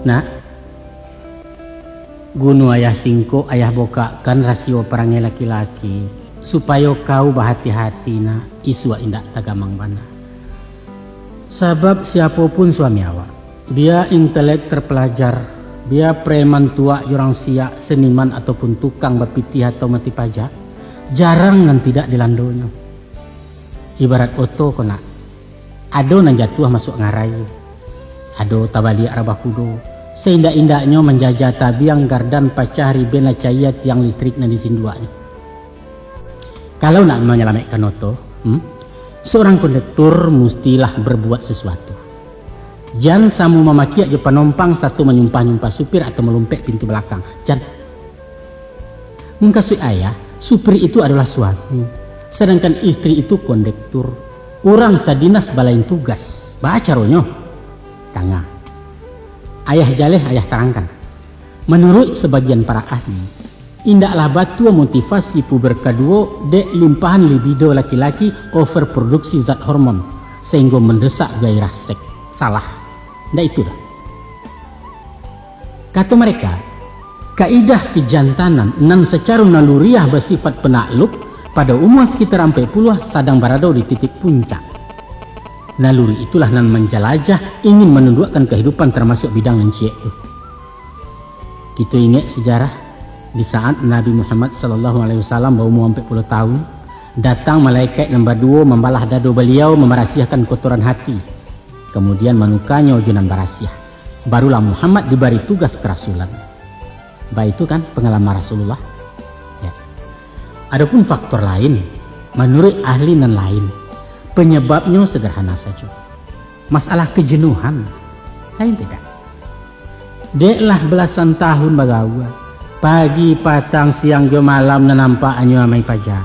Nak, gunu ayah singko ayah boka kan rasio perangai laki-laki supaya kau berhati-hati nak isu indak tagamang bana. Sebab siapapun suami awak, dia intelek terpelajar, dia preman tua orang siak, seniman ataupun tukang berpitih atau mati pajak, jarang dan tidak dilandonya. Ibarat oto kona, ado nan jatuh masuk ngarai, ado tabali arabah kudo, seindak-indaknya menjajah tabiang gardan pacah riben cahaya tiang listrik nan disinduanya. Kalau nak menyelamatkan oto, seorang kondektur mestilah berbuat sesuatu. Jangan samu memaki aja penumpang satu menyumpah-nyumpah supir atau melumpek pintu belakang. Jangan. Mengkasui ayah, supir itu adalah suami, sedangkan istri itu kondektur. Orang sadinas balain tugas. Baca ronyo. Tanga. Ayah jaleh ayah terangkan. Menurut sebagian para ahli, indaklah batu motivasi puber kedua dek limpahan libido laki-laki overproduksi zat hormon sehingga mendesak gairah seks. Salah. Ndak itu dah. Kata mereka, kaidah kejantanan nan secara naluriah bersifat penakluk pada umur sekitar 40 sedang berada di titik puncak. Naluri itulah nan menjelajah ingin menundukkan kehidupan termasuk bidang encik itu. Kita ingat sejarah di saat Nabi Muhammad SAW berumur 40 tahun, datang malaikat nombor 2 membalah dado beliau memerasiahkan kotoran hati. Kemudian menukanya ujunan barasiah. Barulah Muhammad diberi tugas kerasulan. Baik itu kan pengalaman Rasulullah. Ya. Adapun faktor lain, menurut ahli nan lain, penyebabnya sederhana saja. Masalah kejenuhan. Lain tidak. Deklah belasan tahun bagawa. Pagi, patang, siang, jo malam na nampak anyo amai pajak.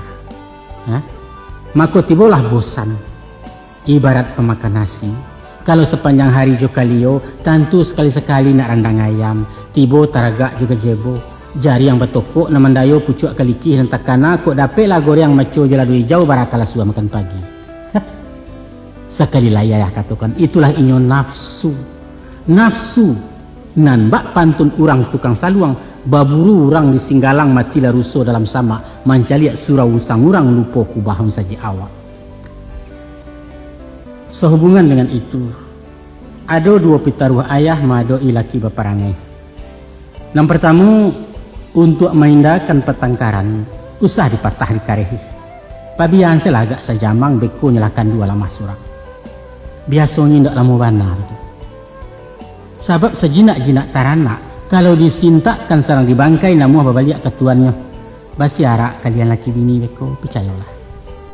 Maka tibalah bosan. Ibarat pemakan nasi. Kalau sepanjang hari jo kalio, tentu sekali-sekali nak randang ayam. Tibo taragak juga jebo. Jari yang bertokok na mandayo pucuk kalikih dan takana kok dapatlah goreng maco jala dui jauh baratala suah makan pagi. Sekali ayah katakan, itulah inyo nafsu. Nafsu. Nan bak pantun urang tukang saluang. Baburu orang di Singgalang matilah rusuh dalam sama mancaliak surau usang orang lupa kubahun saja awak. Sehubungan dengan itu, ada dua pitaruh ayah madoi laki beperangai. Yang pertama, untuk mengindahkan pertengkaran, usah dipatah di karehi. Pabian saya agak sajamang beko nyalakan dua lama surang. Biasanya tidak lama benar. Sebab sejinak-jinak taranak, kalau disintakkan sarang dibangkai namuh babaliak ketuannya. Basiara kalian laki bini beko, percayalah.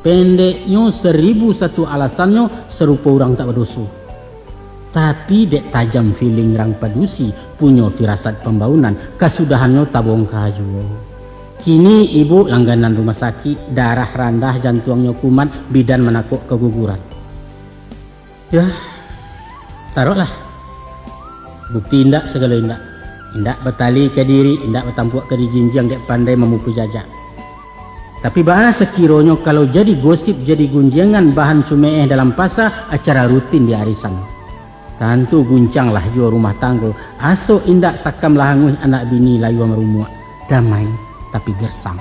Pendeknya 1001 alasannya serupa orang tak berdosa. Tapi dek tajam feeling rang padusi punya firasat pembaunan, kesudahannya tabong kaju. Kini ibu langganan rumah sakit, darah rendah, jantungnya kumat, bidan menakut keguguran. Ya, taruhlah. Bukti indak segala indak. Indak bertali ke diri, indak bertampuak ke dijinjang dek pandai memupuk jajak. Tapi bahasa sekiranya kalau jadi gosip, jadi gunjangan bahan cumeeh dalam pasar acara rutin di arisan. Tentu guncanglah jua rumah tangga. Aso indak sakam lahanguh anak bini layu merumua. Damai tapi gersang.